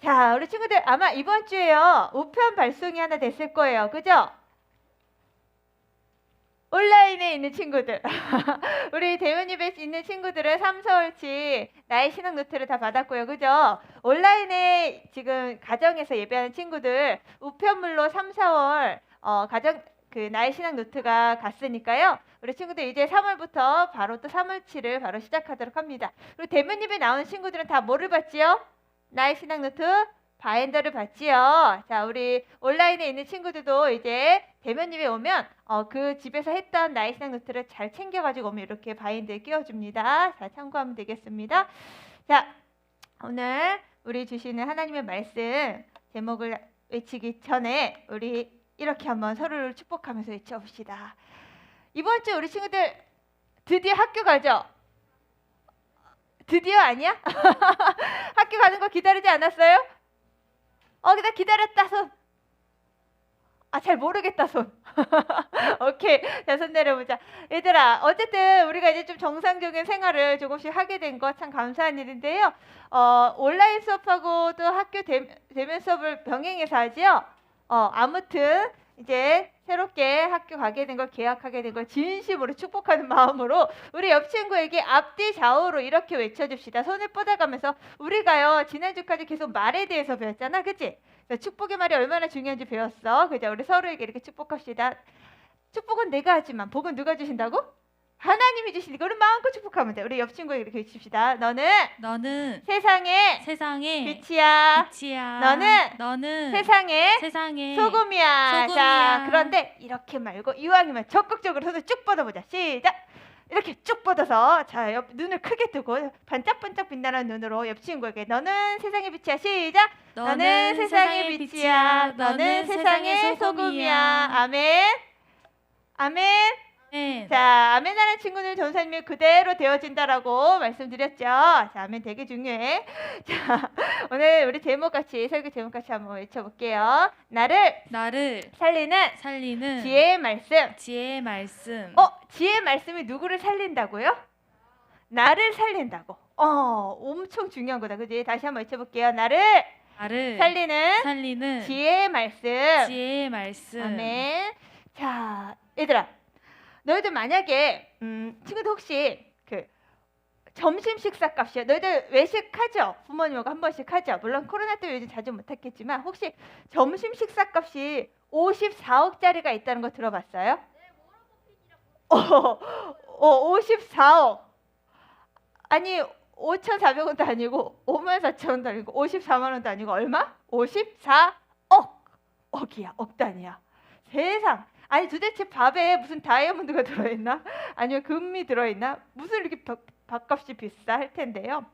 자, 우리 친구들 아마 이번 주에요. 우편 발송이 하나 됐을 거예요. 그죠? 온라인에 있는 친구들. 우리 대면입에 있는 친구들은 3, 4월치 나의 신앙 노트를 다 받았고요. 그죠? 온라인에 지금 가정에서 예배하는 친구들 우편물로 3, 4월 가정 나의 신앙 노트가 갔으니까요. 우리 친구들 이제 3월부터 바로 또 3월치를 바로 시작하도록 합니다. 그리고 대면입에 나오는 친구들은 다 뭐를 받지요? 나의 신앙 노트 바인더를 받지요. 자, 우리 온라인에 있는 친구들도 이제 대면입에 오면 그 집에서 했던 나의 신앙 노트를 잘 챙겨가지고 오면 이렇게 바인더에 끼워줍니다. 자, 참고하면 되겠습니다. 자, 오늘 우리 주시는 하나님의 말씀 제목을 외치기 전에 우리 이렇게 한번 서로를 축복하면서 외쳐봅시다. 이번 주 우리 친구들 드디어 학교 가죠? 드디어 아니야? 학교 가는 거 기다리지 않았어요? 그다 기다렸다 손. 잘 모르겠다 손. 오케이, 자, 손 내려보자. 얘들아, 어쨌든 우리가 이제 좀 정상적인 생활을 조금씩 하게 된 거 참 감사한 일인데요. 온라인 수업하고 또 학교 대면 수업을 병행해서 하지요. 아무튼 이제 새롭게 학교 가게 된 걸 계약하게 된 걸 진심으로 축복하는 마음으로 우리 옆 친구에게 앞뒤 좌우로 이렇게 외쳐줍시다. 손을 뻗어가면서 우리가요 지난주까지 계속 말에 대해서 배웠잖아, 그치? 축복의 말이 얼마나 중요한지 배웠어. 그죠? 우리 서로에게 이렇게 축복합시다. 축복은 내가 하지만 복은 누가 주신다고? 하나님이 주시니까 우리 마음껏 축복하면 돼. 우리 옆 친구에게 이렇게 외칩시다. 너는 세상의 빛이야. 너는 세상의 소금이야. 자, 그런데 이렇게 말고 이왕이면 적극적으로 손을 쭉 뻗어보자. 시작. 이렇게 쭉 뻗어서 자, 눈을 크게 뜨고 반짝반짝 빛나는 눈으로 옆 친구에게 너는 세상의 빛이야. 시작. 너는 세상의 빛이야. 너는 세상의 소금이야. 아멘. 아멘. 자, 아멘하는 친구는 전사님이 그대로 되어진다라고 말씀드렸죠. 자, 아멘 되게 중요해. 자, 오늘 우리 제목같이 설교 제목같이 한번 외쳐볼게요. 나를 살리는 지혜의 말씀. 지혜의 말씀이 누구를 살린다고요? 나를 살린다고. 엄청 중요한 거다, 그지? 다시 한번 외쳐볼게요. 나를 살리는 지혜의 말씀. 아멘. 자, 얘들아. 너희들 만약에 친구들 혹시 점심 식사 값이요. 너희들 외식하죠? 부모님하고 한 번씩 하죠. 물론 코로나 때문에 요즘 자주 못하겠지만 혹시 점심 식사 값이 54억짜리가 있다는 거 들어봤어요? 네, 54억. 아니 5,400원도 아니고 54,000원도 아니고 54만 원도 아니고 얼마? 54억이야. 억 단위야. 세상. 아니 도대체 밥에 무슨 다이아몬드가 들어있나? 아니면 금이 들어있나? 무슨 이렇게 밥값이 비싸 할 텐데요.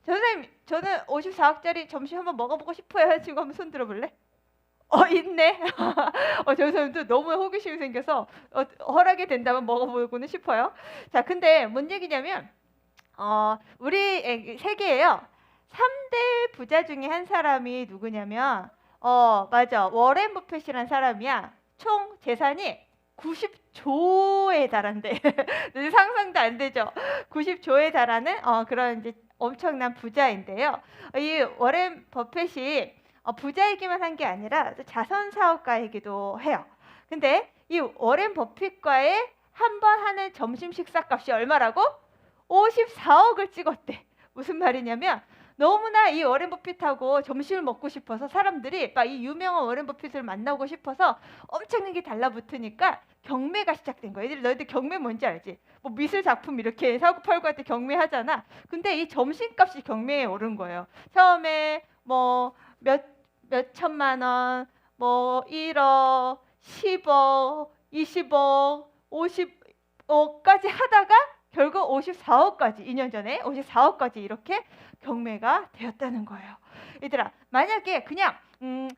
선생님, 저는 54억짜리 점심 한번 먹어보고 싶어요. 친구 한번 손 들어볼래? 있네. 저 사람도 너무 호기심이 생겨서 허락이 된다면 먹어보고는 싶어요. 자, 근데 뭔 얘기냐면 우리 세계에요 3대 부자 중에 한 사람이 누구냐면 맞아, 워렌 버핏이라는 사람이야. 총 재산이 90조에 달한대. 상상도 안 되죠. 90조에 달하는 그런 이제 엄청난 부자인데요. 이 워렌 버핏이 부자이기만 한 게 아니라 자선 사업가이기도 해요. 근데 이 워렌 버핏과의 한 번 하는 점심 식사 값이 얼마라고? 54억을 찍었대. 무슨 말이냐면 너무나 이 워렌 버핏하고 점심을 먹고 싶어서 사람들이 막 이 유명한 워렌 버핏을 만나고 싶어서 엄청나게 달라붙으니까 경매가 시작된 거야. 너희들 경매 뭔지 알지? 뭐 미술 작품 이렇게 사고 팔고 할 때 경매하잖아. 근데 이 점심값이 경매에 오른 거예요. 처음에 뭐 몇 천만 원, 뭐 1억, 10억, 20억, 50억까지 하다가 결국 54억까지 2년 전에 54억까지 이렇게 경매가 되었다는 거예요. 얘들아, 만약에 그냥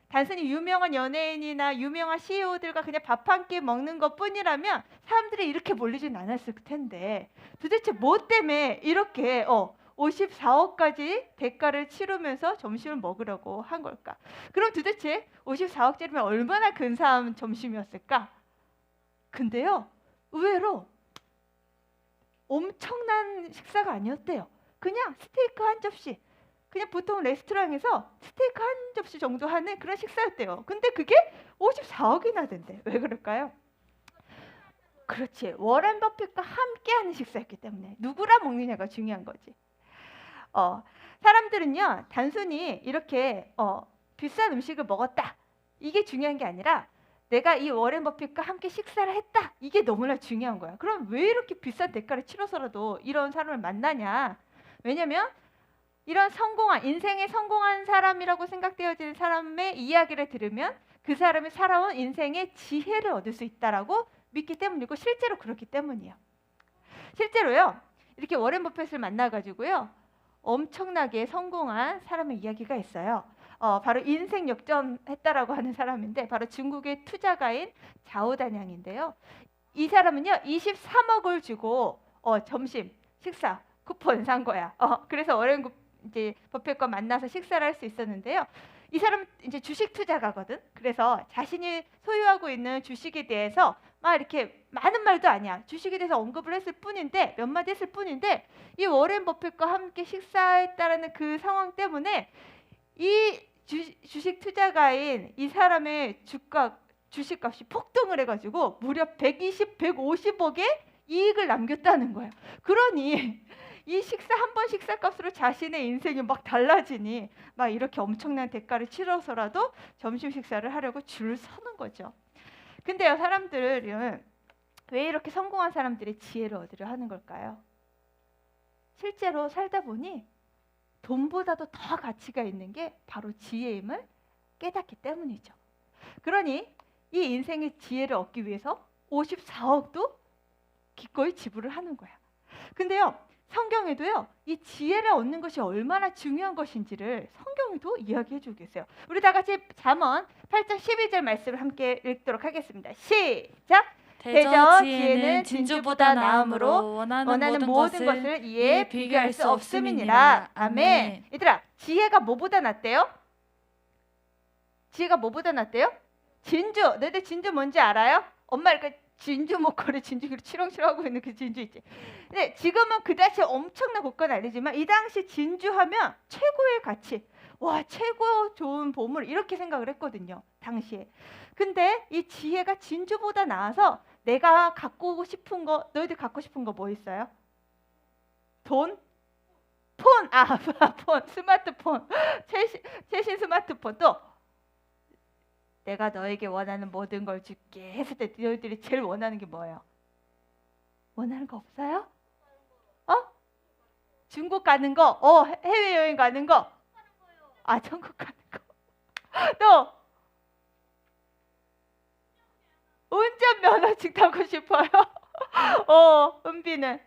단순히 유명한 연예인이나 유명한 CEO들과 그냥 밥 한 끼 먹는 것 뿐이라면 사람들이 이렇게 몰리진 않았을 텐데 도대체 뭐 때문에 이렇게 54억까지 대가를 치르면서 점심을 먹으려고 한 걸까? 그럼 도대체 54억짜리면 얼마나 근사한 점심이었을까? 근데요, 의외로 엄청난 식사가 아니었대요. 그냥 스테이크 한 접시, 그냥 보통 레스토랑에서 스테이크 한 접시 정도 하는 그런 식사였대요. 근데 그게 54억이나 된대. 왜 그럴까요? 그렇지. 워렌 버핏과 함께하는 식사였기 때문에 누구랑 먹느냐가 중요한 거지. 사람들은요 단순히 이렇게 비싼 음식을 먹었다 이게 중요한 게 아니라 내가 이 워렌 버핏과 함께 식사를 했다 이게 너무나 중요한 거야. 그럼 왜 이렇게 비싼 대가를 치러서라도 이런 사람을 만나냐? 왜냐면 이런 인생에 성공한 사람이라고 생각되어지는 사람의 이야기를 들으면 그 사람이 살아온 인생의 지혜를 얻을 수 있다라고 믿기 때문이고 실제로 그렇기 때문이에요. 실제로요 이렇게 워렌 버핏을 만나가지고요 엄청나게 성공한 사람의 이야기가 있어요. 바로 인생 역전했다라고 하는 사람인데 바로 중국의 투자가인 자오단양인데요. 이 사람은요 23억을 주고 점심 식사 쿠폰 산 거야. 그래서 워렌 버핏과 만나서 식사를 할 수 있었는데요. 이 사람은 이제 주식 투자가거든. 그래서 자신이 소유하고 있는 주식에 대해서 막 이렇게 많은 말도 아니야. 주식에 대해서 언급을 했을 뿐인데 몇 마디 했을 뿐인데 이 워렌 버핏과 함께 식사했다라는 그 상황 때문에 이 주식 투자가인 이 사람의 주식값이 폭등을 해가지고 무려 150억의 이익을 남겼다는 거예요. 그러니 이 한 번 식사값으로 자신의 인생이 막 달라지니 막 이렇게 엄청난 대가를 치러서라도 점심 식사를 하려고 줄을 서는 거죠. 근데요 사람들은 왜 이렇게 성공한 사람들이 지혜를 얻으려 하는 걸까요? 실제로 살다 보니 돈보다도 더 가치가 있는 게 바로 지혜임을 깨닫기 때문이죠. 그러니 이 인생의 지혜를 얻기 위해서 54억도 기꺼이 지불을 하는 거야. 근데요 성경에도요 이 지혜를 얻는 것이 얼마나 중요한 것인지를 성경에도 이야기해 주고 계세요. 우리 다 같이 잠언 8장 12절 말씀을 함께 읽도록 하겠습니다. 시작! 대저 지혜는 진주보다 나음으로 원하는 모든 것을 이에 비교할 수 없음이니라. 아멘. 얘들아 지혜가 뭐보다 낫대요? 지혜가 뭐보다 낫대요? 진주. 너희들 진주 뭔지 알아요? 엄마 이렇게 진주 목걸이 진주기로 치렁치렁하고 있는 그 진주 있지. 근데 지금은 그다지 엄청난 고가는 아니지만 이 당시 진주하면 최고의 가치. 와 최고 좋은 보물 이렇게 생각을 했거든요. 당시에. 근데 이 지혜가 진주보다 나아서 내가 갖고 싶은 거 너희들 갖고 싶은 거 뭐 있어요? 돈? 폰! 폰! 스마트폰! 최신 스마트폰 또 내가 너에게 원하는 모든 걸 줄게 했을 때 너희들이 제일 원하는 게 뭐예요? 원하는 거 없어요? 중국 가는 거? 해외여행 가는 거? 천국 가는 거. 또 운전면허증 타고 싶어요? 은비는?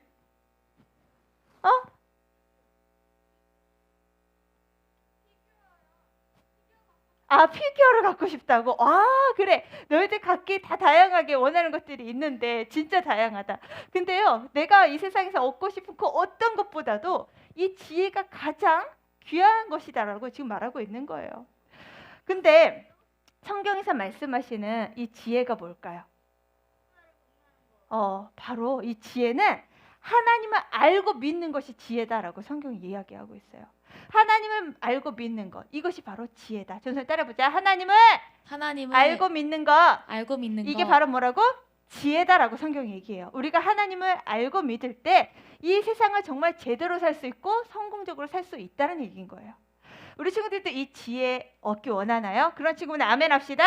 피규어를 갖고 싶다고? 그래. 너희들 각기 다 다양하게 원하는 것들이 있는데 진짜 다양하다. 근데요, 내가 이 세상에서 얻고 싶은 그 어떤 것보다도 이 지혜가 가장 귀한 것이다라고 지금 말하고 있는 거예요. 근데 성경에서 말씀하시는 이 지혜가 뭘까요? 바로 이 지혜는 하나님을 알고 믿는 것이 지혜다라고 성경이 이야기하고 있어요. 하나님을 알고 믿는 것, 이것이 바로 지혜다. 전설 따라보자. 하나님을 알고 믿는 것, 이게 바로 뭐라고? 지혜다라고 성경이 얘기해요. 우리가 하나님을 알고 믿을 때 이 세상을 정말 제대로 살 수 있고 성공적으로 살 수 있다는 얘기인 거예요. 우리 친구들도 이 지혜 얻기 원하나요? 그런 친구는 아멘 합시다.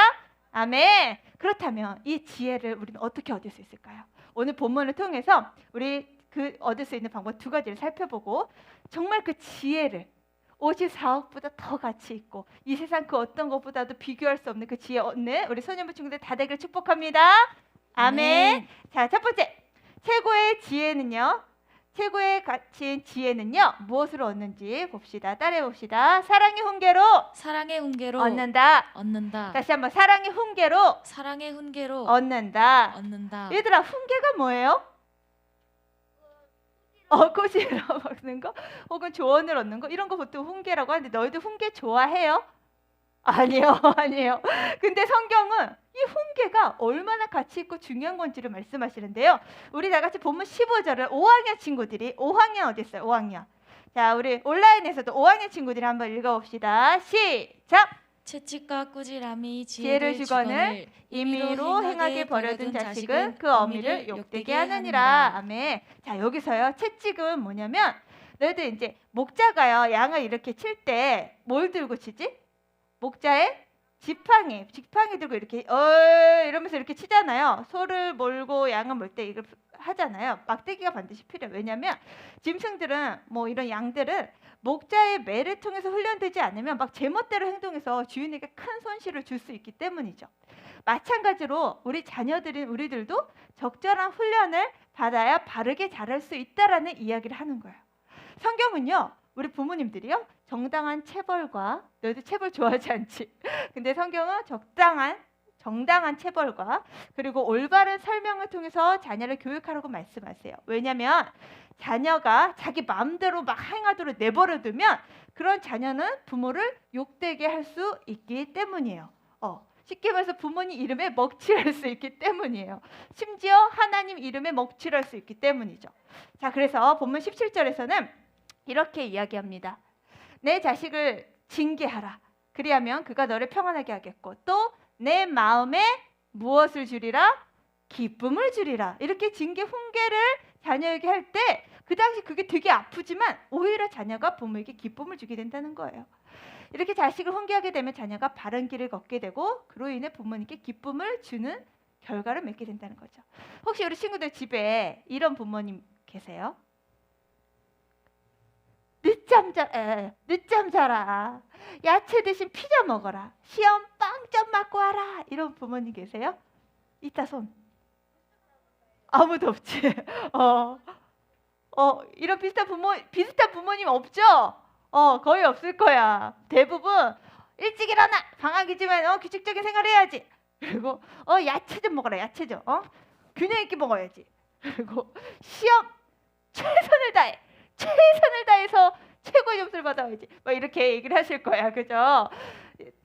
아멘. 그렇다면 이 지혜를 우리는 어떻게 얻을 수 있을까요? 오늘 본문을 통해서 우리 얻을 수 있는 방법 두 가지를 살펴보고 정말 그 지혜를 54억보다 더 가치 있고 이 세상 그 어떤 것보다도 비교할 수 없는 그 지혜 얻는 우리 소년부 친구들 다 되길 축복합니다. 아멘. 자, 첫 번째 최고의 가치인 지혜는요 무엇으로 얻는지 봅시다. 따라해 봅시다. 사랑의 훈계로 얻는다. 다시 한번 사랑의 훈계로 얻는다. 얘들아 훈계가 뭐예요? 꾸지를 얻는 거 혹은 조언을 얻는 거 이런 거 보통 훈계라고 하는데 너희도 훈계 좋아해요? 아니요. 근데 성경은 이 훈계가 얼마나 가치 있고 중요한 건지를 말씀하시는데요. 우리 다 같이 본문 15절을 5학년 친구들이 5학년 어디 있어요? 5학년. 자, 우리 온라인에서도 5학년 친구들이 한번 읽어봅시다. 시작! 채찍과 꾸지람이 지혜를 지혜를 주거늘 주거늘 임의로 행하게 버려둔 자식은 그 어미를 욕되게 하느니라. 아멘. 자, 여기서요. 채찍은 뭐냐면 너희들 이제 목자가요. 양을 이렇게 칠 때 뭘 들고 치지? 목자에 지팡이 들고 이렇게 이러면서 이렇게 치잖아요. 소를 몰고 양을 몰 때 이걸 하잖아요. 막대기가 반드시 필요해요. 왜냐하면 짐승들은 뭐 이런 양들은 목자의 매를 통해서 훈련되지 않으면 막 제멋대로 행동해서 주인에게 큰 손실을 줄 수 있기 때문이죠. 마찬가지로 우리 자녀들인 우리들도 적절한 훈련을 받아야 바르게 자랄 수 있다라는 이야기를 하는 거예요. 성경은요. 우리 부모님들이요. 정당한 체벌과 너희들 체벌 좋아하지 않지? 근데 성경은 정당한 체벌과 그리고 올바른 설명을 통해서 자녀를 교육하라고 말씀하세요. 왜냐하면 자녀가 자기 마음대로 막 행하도록 내버려두면 그런 자녀는 부모를 욕되게 할 수 있기 때문이에요. 쉽게 말해서 부모님 이름에 먹칠할 수 있기 때문이에요. 심지어 하나님 이름에 먹칠할 수 있기 때문이죠. 자, 그래서 본문 17절에서는 이렇게 이야기합니다. 내 자식을 징계하라. 그리하면 그가 너를 평안하게 하겠고 또 내 마음에 무엇을 주리라? 기쁨을 주리라. 이렇게 징계 훈계를 자녀에게 할 때 그 당시 그게 되게 아프지만 오히려 자녀가 부모에게 기쁨을 주게 된다는 거예요. 이렇게 자식을 훈계하게 되면 자녀가 바른 길을 걷게 되고 그로 인해 부모님께 기쁨을 주는 결과를 맺게 된다는 거죠. 혹시 우리 친구들 집에 이런 부모님 계세요? 늦잠 자라. 야채 대신 피자 먹어라. 시험 빵점 맞고 와라. 이런 부모님 계세요? 이따 손. 아무도 없지. 이런 비슷한 부모님 없죠? 거의 없을 거야. 대부분 일찍 일어나. 방학이지만 규칙적인 생활 해야지. 그리고 야채 좀 먹어라. 야채 좀. 균형 있게 먹어야지. 그리고 시험 최선을 다해서 최고의 점수를 받아야지. 막 이렇게 얘기를 하실 거야. 그죠?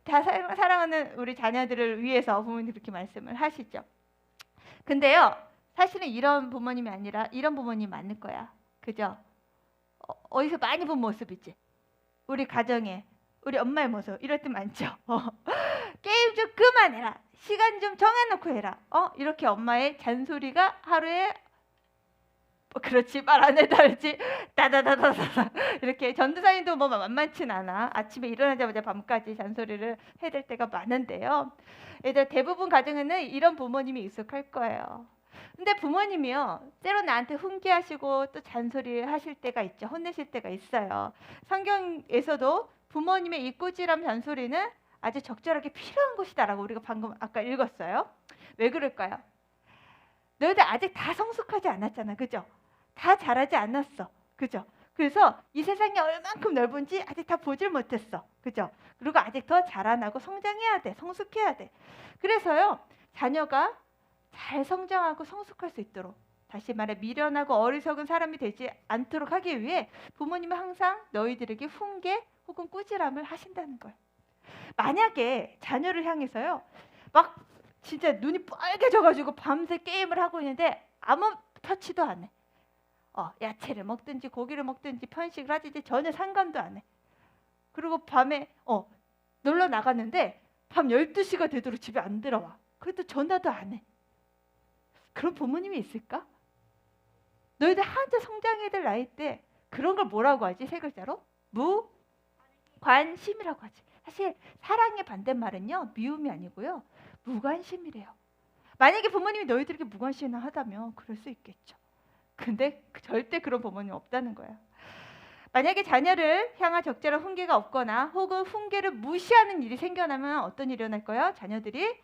다 사랑하는 우리 자녀들을 위해서 부모님 그렇게 말씀을 하시죠. 근데요. 사실은 이런 부모님이 아니라 이런 부모님 많을 거야. 그죠? 어디서 많이 본 모습이지. 우리 가정에 우리 엄마의 모습 이럴 때 많죠. 게임 좀 그만해라. 시간 좀 정해놓고 해라. 이렇게 엄마의 잔소리가 하루에 그렇지 말 안 해도 알지 따다다다다 이렇게 전도사님도 뭐 만만치 않아. 아침에 일어나자마자 밤까지 잔소리를 해야 될 때가 많은데요. 얘들 대부분 가정에는 이런 부모님이 익숙할 거예요. 근데 부모님이요 때로 나한테 훈계하시고 또 잔소리 하실 때가 있죠. 혼내실 때가 있어요. 성경에서도 부모님의 이 꾸지람 잔소리는 아주 적절하게 필요한 것이다라고 우리가 방금 아까 읽었어요. 왜 그럴까요? 너희들 아직 다 성숙하지 않았잖아. 그죠? 다 자라지 않았어. 그죠? 그래서 이 세상이 얼만큼 넓은지 아직 다 보질 못했어. 그죠? 그리고 아직 더 자라나고 성장해야 돼. 성숙해야 돼. 그래서요. 자녀가 잘 성장하고 성숙할 수 있도록 다시 말해 미련하고 어리석은 사람이 되지 않도록 하기 위해 부모님은 항상 너희들에게 훈계 혹은 꾸지람을 하신다는 거예요. 만약에 자녀를 향해서요. 막 진짜 눈이 빨개져가지고 밤새 게임을 하고 있는데 아무 터치도 안 해. 야채를 먹든지 고기를 먹든지 편식을 하든지 전혀 상관도 안 해. 그리고 밤에 놀러 나갔는데 밤 12시가 되도록 집에 안 들어와. 그래도 전화도 안 해. 그런 부모님이 있을까? 너희들 한참 성장해야 될 나이 때 그런 걸 뭐라고 하지? 세 글자로? 무관심이라고 하지. 사실 사랑의 반대말은요. 미움이 아니고요. 무관심이래요. 만약에 부모님이 너희들에게 무관심하다면 그럴 수 있겠죠. 근데 절대 그런 부모님 없다는 거야. 만약에 자녀를 향한 적절한 훈계가 없거나 혹은 훈계를 무시하는 일이 생겨나면 어떤 일이 일어날 거예요? 자녀들이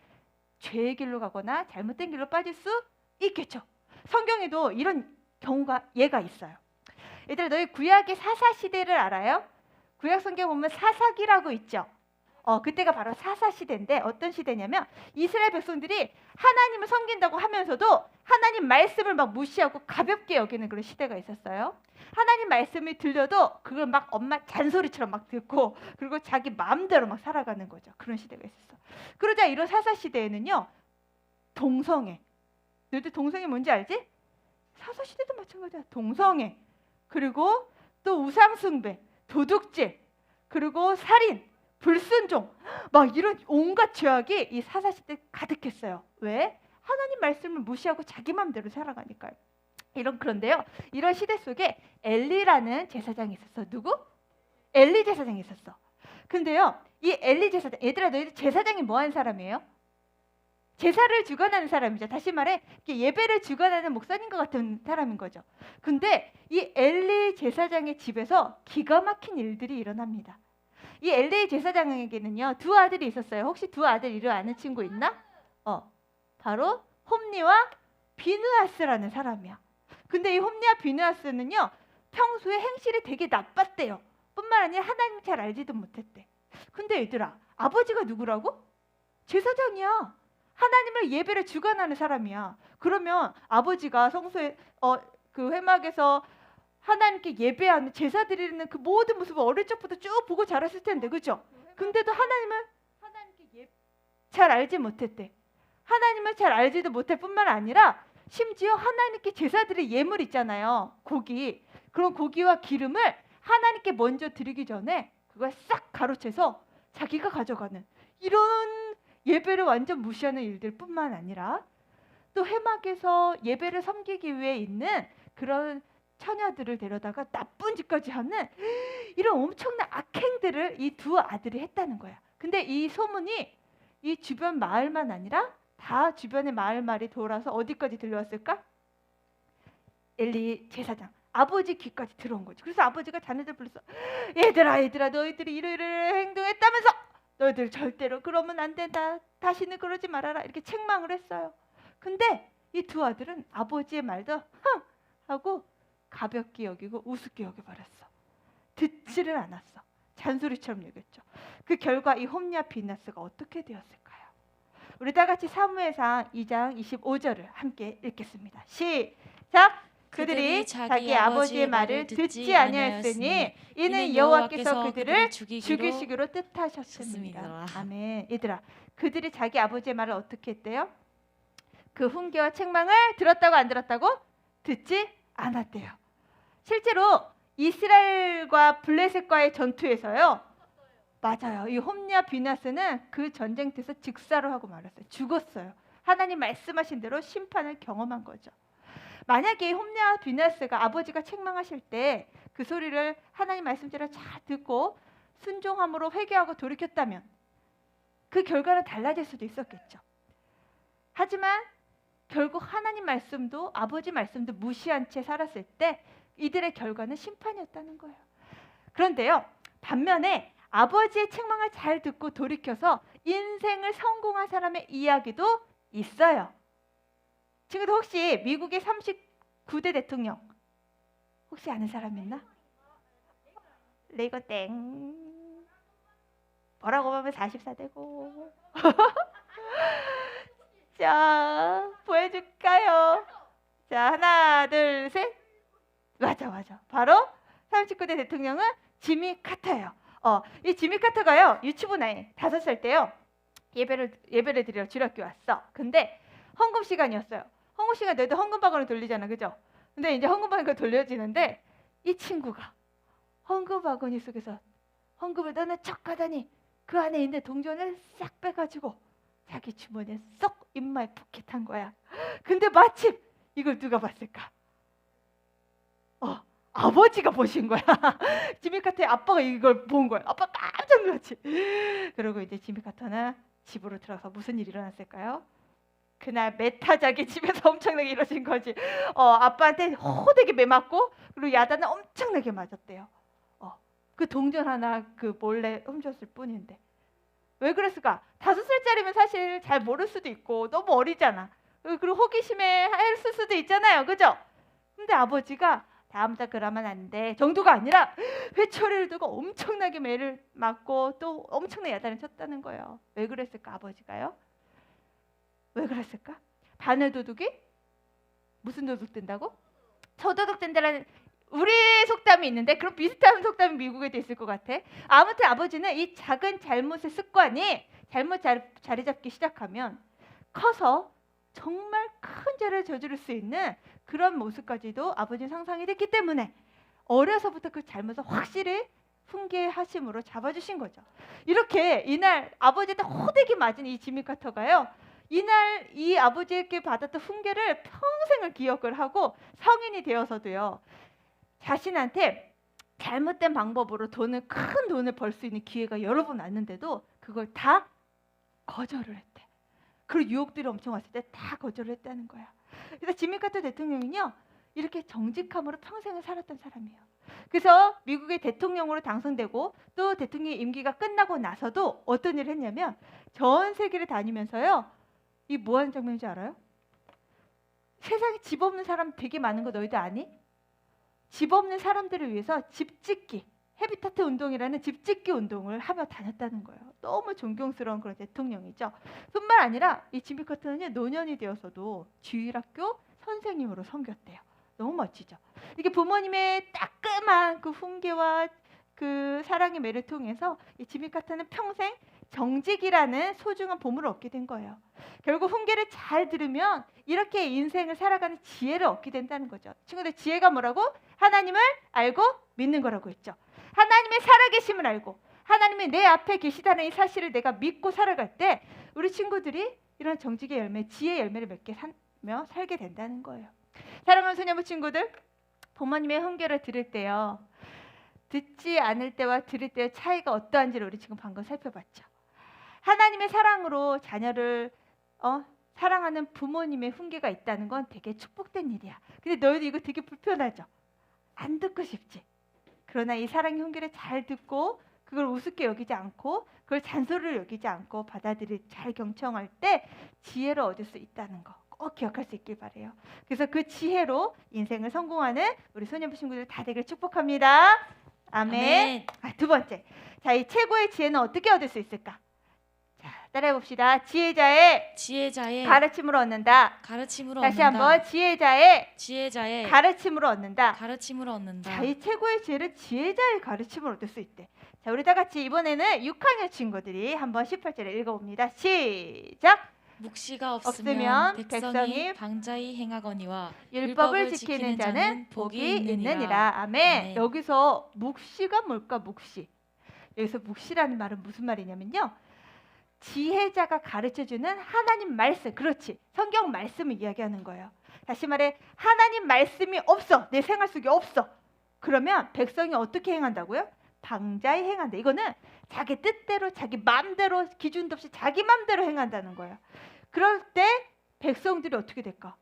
죄의 길로 가거나 잘못된 길로 빠질 수 있겠죠. 성경에도 이런 경우가 예가 있어요. 얘들아 너희 구약의 사사시대를 알아요? 구약 성경 보면 사사기라고 있죠. 그때가 바로 사사시대인데 어떤 시대냐면 이스라엘 백성들이 하나님을 섬긴다고 하면서도 하나님 말씀을 막 무시하고 가볍게 여기는 그런 시대가 있었어요. 하나님 말씀이 들려도 그걸 막 엄마 잔소리처럼 막 듣고 그리고 자기 마음대로 막 살아가는 거죠. 그런 시대가 있었어. 그러자 이런 사사시대에는요. 동성애. 너희들 동성애 뭔지 알지? 사사시대도 마찬가지야. 동성애. 그리고 또 우상숭배, 도둑질, 그리고 살인, 불순종, 막 이런 온갖 죄악이 이 사사시대에 가득했어요. 왜? 하나님 말씀을 무시하고 자기 마음대로 살아가니까요. 그런데요, 이런 시대 속에 엘리라는 제사장이 있었어. 누구? 엘리 제사장이 있었어. 근데요, 이 엘리 제사장, 얘들아 너희들 제사장이 뭐 하는 사람이에요? 제사를 주관하는 사람이죠. 다시 말해 예배를 주관하는 목사님과 같은 사람인 거죠. 근데 이 엘리 제사장의 집에서 기가 막힌 일들이 일어납니다. 이 엘리 제사장에게는요, 두 아들이 있었어요. 혹시 두 아들 이름 아는 친구 있나? 바로 홈니와 비느하스라는 사람이야. 근데 이 홈니와 비느하스는요, 평소에 행실이 되게 나빴대요. 뿐만 아니라 하나님 잘 알지도 못했대. 근데 얘들아, 아버지가 누구라고? 제사장이야. 하나님을 예배를 주관하는 사람이야. 그러면 아버지가 성소에 그 회막에서 하나님께 예배하는 제사 드리는 그 모든 모습을 어릴 적부터 쭉 보고 자랐을 텐데, 그죠? 근데도 하나님께 잘 알지 못했대. 하나님을 잘 알지도 못할 뿐만 아니라 심지어 하나님께 제사 드릴 예물 있잖아요. 고기. 그런 고기와 기름을 하나님께 먼저 드리기 전에 그걸 싹 가로채서 자기가 가져가는 이런 예배를 완전 무시하는 일들 뿐만 아니라 또 회막에서 예배를 섬기기 위해 있는 그런 처녀들을 데려다가 나쁜 짓까지 하는 이런 엄청난 악행들을 이 두 아들이 했다는 거야. 근데 이 소문이 이 주변 마을만 아니라 다 주변의 마을 말이 돌아서 어디까지 들려왔을까? 엘리 제사장 아버지 귀까지 들어온 거지. 그래서 아버지가 자네들 불러서 얘들아 너희들이 이러이러 행동했다면서 너희들 절대로 그러면 안 된다. 다시는 그러지 말아라. 이렇게 책망을 했어요. 근데 이 두 아들은 아버지의 말도 흥 하고 가볍게 여기고 우습게 여겨버렸어. 듣지를 않았어. 잔소리처럼 여겼죠. 그 결과 이 홈리와 비느하스가 어떻게 되었을까요? 우리 다 같이 사무엘상 2장 25절을 함께 읽겠습니다. 시작! 그들이 자기 아버지의 말을 듣지 아니하였으니 이는 여호와께서 그들을 죽이시기로 뜻하셨습니다. 아멘. 얘들아, 그들이 자기 아버지의 말을 어떻게 했대요? 그 훈계와 책망을 들었다고 안 들었다고? 듣지 않았대요. 실제로 이스라엘과 블레셋과의 전투에서요, 맞아요, 이 홈리와 비느하스는 그 전쟁터에서 즉사로 하고 말았어요. 죽었어요. 하나님 말씀하신 대로 심판을 경험한 거죠. 만약에 홈리와 비느하스가 아버지가 책망하실 때 그 소리를 하나님 말씀대로 잘 듣고 순종함으로 회개하고 돌이켰다면 그 결과는 달라질 수도 있었겠죠. 하지만 결국 하나님 말씀도 아버지 말씀도 무시한 채 살았을 때 이들의 결과는 심판이었다는 거예요. 그런데요, 반면에 아버지의 책망을 잘 듣고 돌이켜서 인생을 성공한 사람의 이야기도 있어요. 친구들, 혹시 미국의 39대 대통령 혹시 아는 사람 있나? 레이건 땡. 뭐라고 보면 44대고. 자, 보여줄까요? 자, 하나, 둘, 셋. 맞아. 바로 39대 대통령은 지미 카터예요. 이 지미 카터가요, 유치부나에 5살 때요, 예배를 드리러 주일학교 왔어. 근데 헌금 시간이었어요. 헌금 시간 내도 헌금 바구니 돌리잖아, 그죠? 근데 이제 헌금 바구니가 돌려지는데 이 친구가 헌금 바구니 속에서 헌금을 넣는 척하더니 그 안에 있는 동전을 싹 빼가지고 자기 주머니에 쏙 입마에 푹깃한 거야. 근데 마침 이걸 누가 봤을까? 아버지가 보신 거야. 지미 카터의 아빠가 이걸 본 거야. 아빠 깜짝 놀랐지. 그리고 이제 지미 카터는 집으로 들어가서 무슨 일이 일어났을까요? 그날 메타자기 집에서 엄청나게 이루어진 거지. 아빠한테 호되게 매맞고 그리고 야단을 엄청나게 맞았대요. 그 동전 하나 그 몰래 훔쳤을 뿐인데. 왜 그랬을까? 5살짜리면 사실 잘 모를 수도 있고 너무 어리잖아. 그리고 호기심에 했을 수도 있잖아요, 그죠? 근데 아버지가 다음부터 그러면 안 돼 정도가 아니라 회초리를 두고 엄청나게 매를 맞고 또 엄청나게 야단을 쳤다는 거예요. 왜 그랬을까, 아버지가요? 왜 그랬을까? 바늘 도둑이 무슨 도둑 된다고? 저도둑 된다라는 우리 속담이 있는데 그런 비슷한 속담이 미국에도 있을 것 같아. 아무튼 아버지는 이 작은 잘못의 습관이 잘못 자리 잡기 시작하면 커서 정말 큰 죄를 저지를 수 있는 그런 모습까지도 아버지 상상이 됐기 때문에 어려서부터 그 잘못을 확실히 훈계하심으로 잡아주신 거죠. 이렇게 이날 아버지한테 호되게 맞은 이 지미 카터가요. 이날 이 아버지에게 받았던 훈계를 평생을 기억을 하고 성인이 되어서도요. 자신한테 잘못된 방법으로 큰 돈을 벌 수 있는 기회가 여러 번 왔는데도 그걸 다 거절을 했대. 그리고 유혹들이 엄청 왔을 때 다 거절을 했다는 거야. 그래서 지미 카터 대통령은요. 이렇게 정직함으로 평생을 살았던 사람이에요. 그래서 미국의 대통령으로 당선되고 또 대통령 임기가 끝나고 나서도 어떤 일을 했냐면 전 세계를 다니면서요. 이 뭐 하는 장면인지 알아요? 세상에 집 없는 사람 되게 많은 거 너희들 아니? 집 없는 사람들을 위해서 집짓기, 헤비타트 운동이라는 집짓기 운동을 하며 다녔다는 거예요. 너무 존경스러운 그런 대통령이죠. 뿐만 아니라 이 지미 카터는요. 노년이 되어서도 주일학교 선생님으로 섬겼대요. 너무 멋지죠. 이게 부모님의 따끔한 그 훈계와 그 사랑의 매를 통해서 이 지미 카터는 평생 정직이라는 소중한 보물을 얻게 된 거예요. 결국 훈계를 잘 들으면 이렇게 인생을 살아가는 지혜를 얻게 된다는 거죠. 친구들, 지혜가 뭐라고? 하나님을 알고 믿는 거라고 했죠. 하나님의 살아계심을 알고 하나님이 내 앞에 계시다는 이 사실을 내가 믿고 살아갈 때 우리 친구들이 이런 정직의 열매, 지혜의 열매를 맺게 하며 살게 된다는 거예요. 사랑하는 소녀부 친구들, 부모님의 훈계를 들을 때요. 듣지 않을 때와 들을 때의 차이가 어떠한지를 우리 지금 방금 살펴봤죠. 하나님의 사랑으로 자녀를 사랑하는 부모님의 훈계가 있다는 건 되게 축복된 일이야. 근데 너희도 이거 되게 불편하죠? 안 듣고 싶지? 그러나 이 사랑의 훈계를 잘 듣고 그걸 우습게 여기지 않고 그걸 잔소리로 여기지 않고 받아들이 잘 경청할 때 지혜를 얻을 수 있다는 거 꼭 기억할 수 있길 바래요. 그래서 그 지혜로 인생을 성공하는 우리 소년부 친구들 다 되길 축복합니다. 아멘. 아멘. 두 번째, 자, 이 최고의 지혜는 어떻게 얻을 수 있을까? 자, 따라해 봅시다. 지혜자의 지혜자의 가르침으로 얻는다. 가르침으로 다시 얻는다. 한번 지혜자의 지혜자의 가르침으로 얻는다. 가르침으로 얻는다. 자, 이 최고의 지혜를 지혜자의 가르침으로 얻을 수 있대. 자, 우리 다 같이 이번에는 6학년 친구들이 한번 18절을 읽어봅니다. 시작. 묵시가 없으면 없으면 백성이 백성이 방자히 행하거니와 율법을 지키는 자는 복이 있느니라. 아멘. 아멘. 여기서 묵시가 뭘까? 묵시. 여기서 묵시라는 말은 무슨 말이냐면요. 지혜자가 가르쳐주는 하나님 말씀. 그렇지. 성경 말씀을 이야기하는 거예요. 다시 말해 하나님 말씀이 없어. 내 생활 속에 없어. 그러면 백성이 어떻게 행한다고요? 방자히 행한다. 이거는 자기 뜻대로 자기 마음대로 기준도 없이 자기 마음대로 행한다는 거예요. 그럴 때 백성들이 어떻게 될까?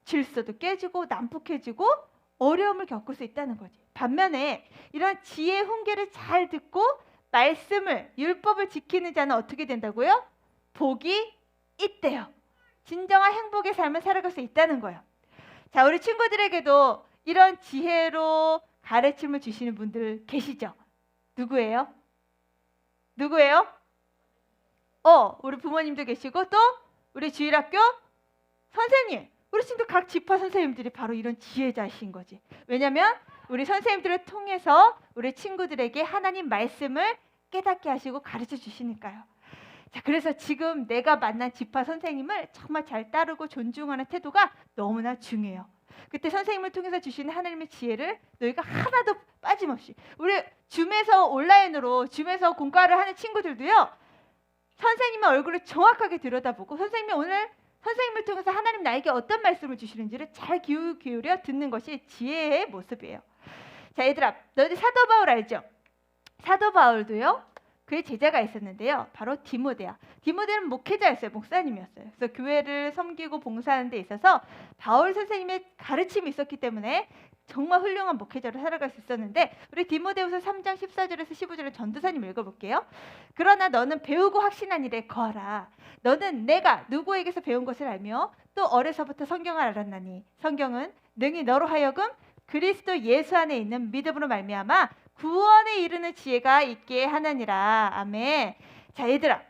질서도 깨지고 난폭해지고 어려움을 겪을 수 있다는 거지. 반면에 이런 지혜 훈계를 잘 듣고 말씀을 율법을 지키는 자는 어떻게 된다고요? 복이 있대요. 진정한 행복의 삶을 살아갈 수 있다는 거예요. 자, 우리 친구들에게도 이런 지혜로 가르침을 주시는 분들 계시죠? 누구예요? 누구예요? 우리 부모님도 계시고 또 우리 주일학교 선생님, 우리 친구들 각 지파 선생님들이 바로 이런 지혜자이신 거지. 왜냐하면 우리 선생님들을 통해서 우리 친구들에게 하나님 말씀을 깨닫게 하시고 가르쳐 주시니까요. 자, 그래서 지금 내가 만난 지파 선생님을 정말 잘 따르고 존중하는 태도가 너무나 중요해요. 그때 선생님을 통해서 주시는 하나님의 지혜를 너희가 하나도 빠짐없이, 우리 줌에서 온라인으로 줌에서 공과를 하는 친구들도요. 선생님의 얼굴을 정확하게 들여다보고 선생님이 오늘 선생님을 통해서 하나님 나에게 어떤 말씀을 주시는지를 잘 기울여 듣는 것이 지혜의 모습이에요. 자, 얘들아, 너희들 사도 바울 알죠? 사도 바울도요. 그의 제자가 있었는데요. 바로 디모데야. 디모데는 목회자였어요. 목사님이었어요. 그래서 교회를 섬기고 봉사하는 데 있어서 바울 선생님의 가르침이 있었기 때문에 정말 훌륭한 목회자로 살아갈 수 있었는데, 우리 디모데후서 3장 14절에서 15절을 전도사님 읽어볼게요. 그러나 너는 배우고 확신한 일에 거하라. 너는 내가 누구에게서 배운 것을 알며 또 어려서부터 성경을 알았나니 성경은 능히 너로 하여금 그리스도 예수 안에 있는 믿음으로 말미암아 구원에 이르는 지혜가 있게 하느니라. 아멘. 자, 얘들아,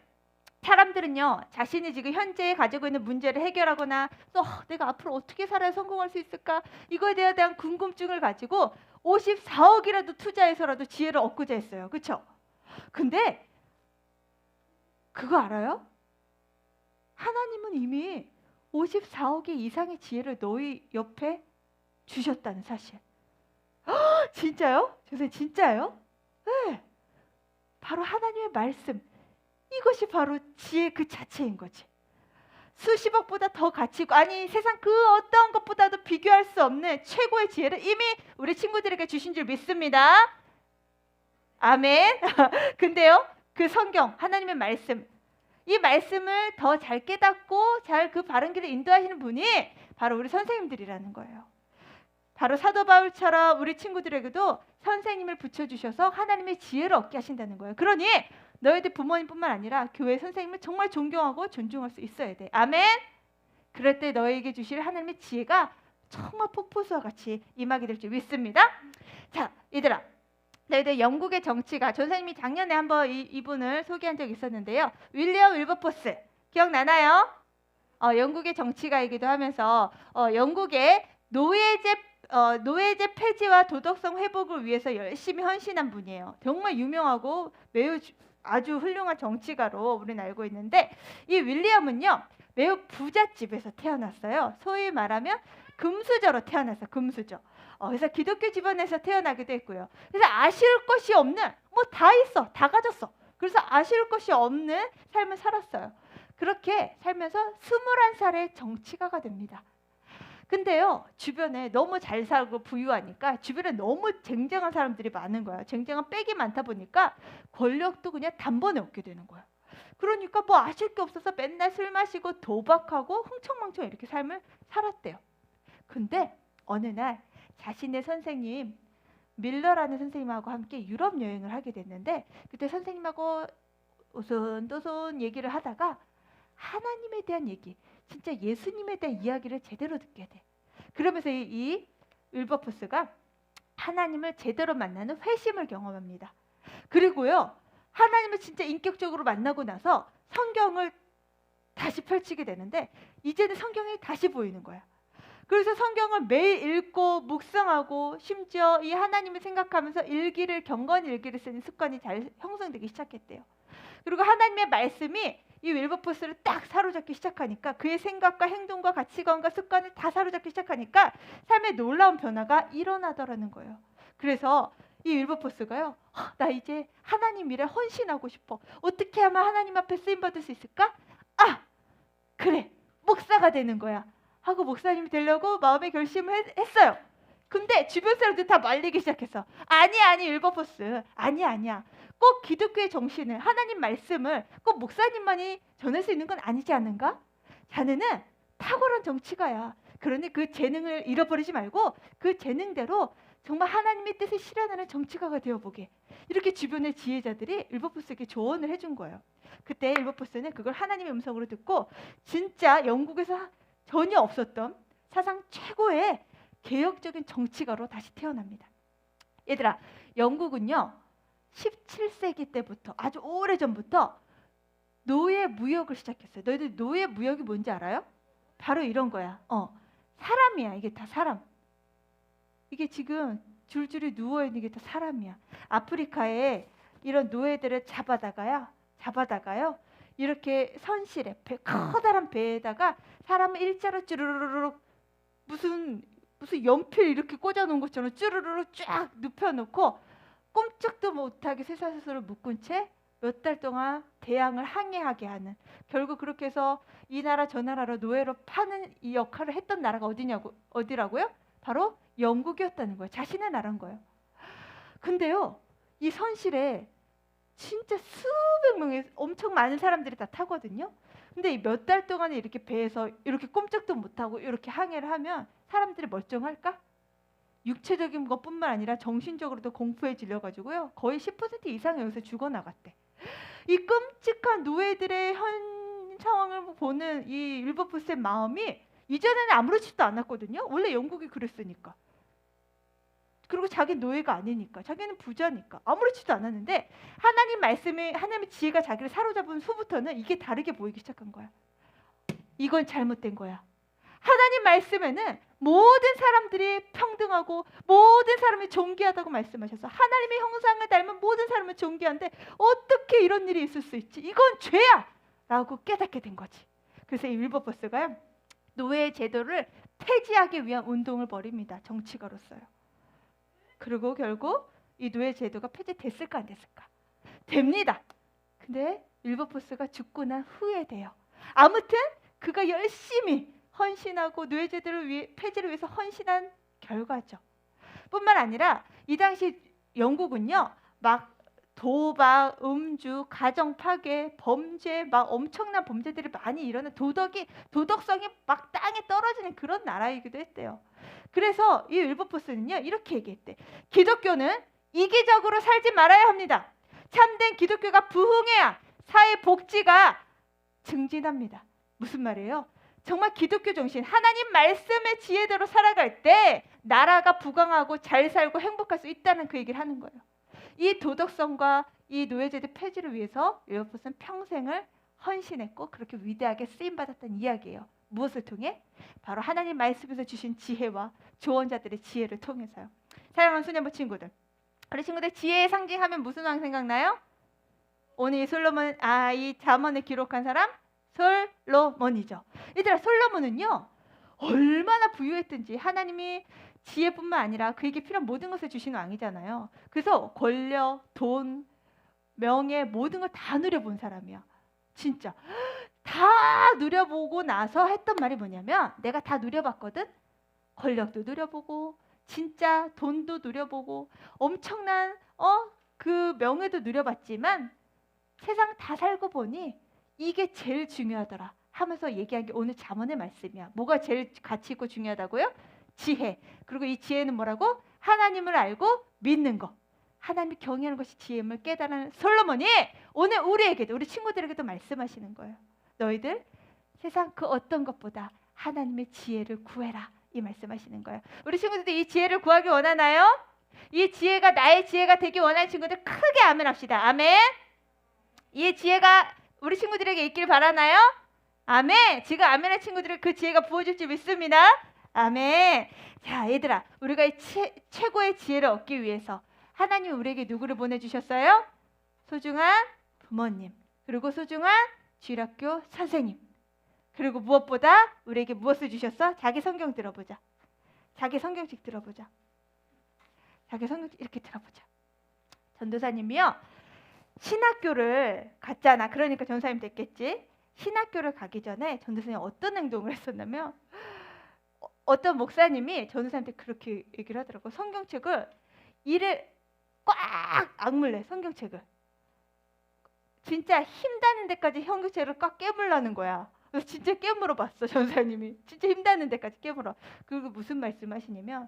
사람들은요 자신이 지금 현재 가지고 있는 문제를 해결하거나 또 내가 앞으로 어떻게 살아야 성공할 수 있을까, 이거에 대한 궁금증을 가지고 54억이라도 투자해서라도 지혜를 얻고자 했어요. 그렇죠? 근데 그거 알아요? 하나님은 이미 54억의 이상의 지혜를 너희 옆에 주셨다는 사실. 진짜요? 선생님 진짜요? 네. 바로 하나님의 말씀. 이것이 바로 지혜 그 자체인 거지. 수십억보다 더 가치 있고, 아니 세상 그 어떤 것보다도 비교할 수 없는 최고의 지혜를 이미 우리 친구들에게 주신 줄 믿습니다. 아멘. 근데요, 그 성경 하나님의 말씀, 이 말씀을 더 잘 깨닫고 잘 그 바른 길을 인도하시는 분이 바로 우리 선생님들이라는 거예요. 바로 사도 바울처럼 우리 친구들에게도 선생님을 붙여주셔서 하나님의 지혜를 얻게 하신다는 거예요. 그러니 너희들 부모님뿐만 아니라 교회 선생님을 정말 존경하고 존중할 수 있어야 돼. 아멘. 그럴 때 너에게 주실 하나님의 지혜가 정말 폭포수와 같이 임하게 될 줄 믿습니다. 자, 얘들아, 너희들 영국의 정치가, 선생님이 작년에 한번 이분을 소개한 적이 있었는데요. 윌리엄 윌버포스 기억나나요? 영국의 정치가이기도 하면서 영국의 노예제 폐지와 도덕성 회복을 위해서 열심히 헌신한 분이에요. 정말 유명하고 매우 아주 훌륭한 정치가로 우리는 알고 있는데, 이 윌리엄은요 매우 부잣집에서 태어났어요. 소위 말하면 금수저로 태어났어요. 금수저. 그래서 기독교 집안에서 태어나기도 했고요. 그래서 아쉬울 것이 없는, 뭐 다 있어, 다 가졌어. 그래서 아쉬울 것이 없는 삶을 살았어요. 그렇게 살면서 21살에 정치가가 됩니다. 근데요, 주변에 너무 잘 살고 부유하니까 주변에 너무 쟁쟁한 사람들이 많은 거야. 쟁쟁한 빽이 많다 보니까 권력도 그냥 단번에 얻게 되는 거야. 그러니까 뭐 아실 게 없어서 맨날 술 마시고 도박하고 흥청망청 이렇게 삶을 살았대요. 근데 어느 날 자신의 선생님 밀러라는 선생님하고 함께 유럽 여행을 하게 됐는데, 그때 선생님하고 오손도손 얘기를 하다가 하나님에 대한 얘기, 진짜 예수님에 대한 이야기를 제대로 듣게 돼. 그러면서 이 윌버포스가 하나님을 제대로 만나는 회심을 경험합니다. 그리고요, 하나님을 진짜 인격적으로 만나고 나서 성경을 다시 펼치게 되는데, 이제는 성경이 다시 보이는 거야. 그래서 성경을 매일 읽고 묵상하고 심지어 이 하나님을 생각하면서 경건 일기를 쓰는 습관이 잘 형성되기 시작했대요. 그리고 하나님의 말씀이 이 윌버포스를 딱 사로잡기 시작하니까, 그의 생각과 행동과 가치관과 습관을 다 사로잡기 시작하니까 삶에 놀라운 변화가 일어나더라는 거예요. 그래서 이 윌버포스가요, 나 이제 하나님 일에 헌신하고 싶어. 어떻게 하면 하나님 앞에 쓰임받을 수 있을까? 그래, 목사가 되는 거야 하고 목사님이 되려고 마음의 결심을 했어요. 근데 주변 사람들 다 말리기 시작했어. 아니 윌버포스, 아니야. 꼭 기독교의 정신을, 하나님 말씀을 꼭 목사님만이 전할 수 있는 건 아니지 않는가? 자네는 탁월한 정치가야. 그러니 그 재능을 잃어버리지 말고 그 재능대로 정말 하나님의 뜻을 실현하는 정치가가 되어보게. 이렇게 주변의 지혜자들이 윌버포스에게 조언을 해준 거예요. 그때 윌버포스는 그걸 하나님의 음성으로 듣고 진짜 영국에서 전혀 없었던 사상 최고의 개혁적인 정치가로 다시 태어납니다. 얘들아, 영국은요 17세기 때부터, 아주 오래전부터 노예 무역을 시작했어요. 너희들 노예 무역이 뭔지 알아요? 바로 이런 거야. 사람이야. 이게 다 사람. 이게 지금 줄줄이 누워있는 게 다 사람이야. 아프리카에 이런 노예들을 잡아다가요 이렇게 선실에 커다란 배에다가 사람을 일자로 쭈르르륵 무슨 연필 이렇게 꽂아놓은 것처럼 쭈르르륵 쫙 눕혀놓고 꼼짝도 못하게 쇠사슬을 묶은 채 몇 달 동안 대양을 항해하게 하는, 결국 그렇게 해서 이 나라 저 나라로 노예로 파는 이 역할을 했던 나라가 어디라고요? 바로 영국이었다는 거예요. 자신의 나라인 거예요. 근데요, 이 선실에 진짜 수백 명의 엄청 많은 사람들이 다 타거든요. 근데 이 몇 달 동안에 이렇게 배에서 이렇게 꼼짝도 못하고 이렇게 항해를 하면 사람들이 멀쩡할까? 육체적인 것뿐만 아니라 정신적으로도 공포에 질려가지고요 거의 10% 이상이 여기서 죽어나갔대. 이 끔찍한 노예들의 현 상황을 보는 이 윌버포스의 마음이 이전에는 아무렇지도 않았거든요. 원래 영국이 그랬으니까. 그리고 자기 노예가 아니니까, 자기는 부자니까 아무렇지도 않았는데, 하나님 말씀에, 하나님의 지혜가 자기를 사로잡은 후부터는 이게 다르게 보이기 시작한 거야. 이건 잘못된 거야. 하나님 말씀에는 모든 사람들이 평등하고 모든 사람이 존귀하다고 말씀하셔서 하나님의 형상을 닮은 모든 사람을 존귀한데 어떻게 이런 일이 있을 수 있지? 이건 죄야! 라고 깨닫게 된 거지. 그래서 이 윌버포스가 노예 제도를 폐지하기 위한 운동을 벌입니다. 정치가로서요. 그리고 결국 이 노예 제도가 폐지됐을까 안 됐을까? 됩니다. 근데 윌버포스가 죽고 난 후에 돼요. 아무튼 그가 열심히 헌신하고 노예 제도를 폐지를 위해서 헌신한 결과죠. 뿐만 아니라 이 당시 영국은요, 막 도박, 음주, 가정 파괴, 범죄, 막 엄청난 범죄들이 많이 일어나 도덕성이 막 땅에 떨어지는 그런 나라이기도 했대요. 그래서 이 윌버포스는요, 이렇게 얘기했대. 기독교는 이기적으로 살지 말아야 합니다. 참된 기독교가 부흥해야 사회 복지가 증진합니다. 무슨 말이에요? 정말 기독교 정신, 하나님 말씀의 지혜대로 살아갈 때 나라가 부강하고 잘 살고 행복할 수 있다는 그 얘기를 하는 거예요. 이 도덕성과 이 노예제도 폐지를 위해서 윌버포스는 평생을 헌신했고 그렇게 위대하게 쓰임받았다는 이야기예요. 무엇을 통해? 바로 하나님 말씀에서 주신 지혜와 조언자들의 지혜를 통해서요. 사랑하는 소년부 친구들, 우리 친구들 지혜의 상징하면 무슨 왕 생각나요? 오늘 이 잠언을 기록한 사람? 솔로몬이죠. 얘들아, 솔로몬은요 얼마나 부유했든지 하나님이 지혜뿐만 아니라 그에게 필요한 모든 것을 주신 왕이잖아요. 그래서 권력, 돈, 명예 모든 걸 다 누려본 사람이야. 진짜 다 누려보고 나서 했던 말이 뭐냐면, 내가 다 누려봤거든. 권력도 누려보고 진짜 돈도 누려보고 엄청난 그 명예도 누려봤지만 세상 다 살고 보니 이게 제일 중요하더라 하면서 얘기한 게 오늘 잠언의 말씀이야. 뭐가 제일 가치 있고 중요하다고요? 지혜. 그리고 이 지혜는 뭐라고? 하나님을 알고 믿는 거. 하나님을 경외하는 것이 지혜임을 깨달은 솔로몬이 오늘 우리에게도, 우리 친구들에게도 말씀하시는 거예요. 너희들 세상 그 어떤 것보다 하나님의 지혜를 구해라, 이 말씀하시는 거예요. 우리 친구들도 이 지혜를 구하기 원하나요? 이 지혜가 나의 지혜가 되기 원하는 친구들 크게 아멘 합시다. 아멘. 이 지혜가 우리 친구들에게 있길 바라나요? 아멘. 지금 아멘의 친구들을 그 지혜가 부어줄 줄 믿습니다. 아멘. 자, 얘들아, 우리가 이 최고의 지혜를 얻기 위해서 하나님 우리에게 누구를 보내주셨어요? 소중한 부모님, 그리고 소중한 주일학교 선생님, 그리고 무엇보다 우리에게 무엇을 주셨어? 자기 성경 들어보자. 자기 성경책 들어보자. 자기 성경책 이렇게 들어보자. 전도사님이요, 신학교를 갔잖아. 그러니까 전도사님 됐겠지. 신학교를 가기 전에 전도사님이 어떤 행동을 했었냐면, 어떤 목사님이 전도사님한테 그렇게 얘기를 하더라고. 성경책을 이를 꽉 악물래. 성경책을 진짜 힘닿는 데까지 성경책을 꽉 깨물라는 거야. 그래서 진짜 깨물어 봤어. 전도사님이 진짜 힘닿는 데까지 깨물어. 그리고 무슨 말씀하시냐면,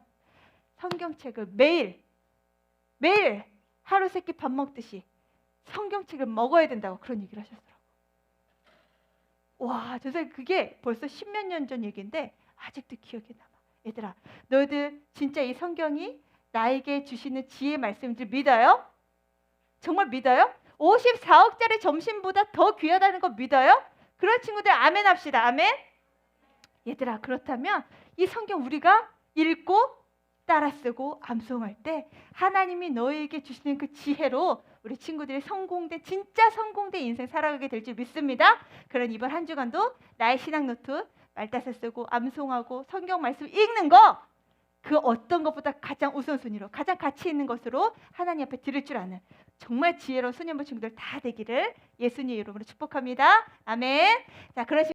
성경책을 매일 하루 세끼 밥 먹듯이 성경책을 먹어야 된다고 그런 얘기를 하셨더라고. 와, 전도사님 그게 벌써 10몇 년 전 얘기인데 아직도 기억에 남아. 얘들아, 너희들 진짜 이 성경이 나에게 주시는 지혜의 말씀인 줄 믿어요? 정말 믿어요? 54억짜리 점심보다 더 귀하다는 거 믿어요? 그런 친구들 아멘 합시다. 아멘. 얘들아, 그렇다면 이 성경 우리가 읽고 따라 쓰고 암송할 때 하나님이 너희에게 주시는 그 지혜로 우리 친구들이 진짜 성공된 인생 살아가게 될 줄 믿습니다. 그런 이번 한 주간도 나의 신앙 노트 말따서 쓰고 암송하고 성경 말씀 읽는 거, 그 어떤 것보다 가장 우선순위로, 가장 가치 있는 것으로 하나님 앞에 드릴 줄 아는 정말 지혜로운 소년부 친구들 다 되기를 예수님 이름으로 축복합니다. 아멘. 자, 그런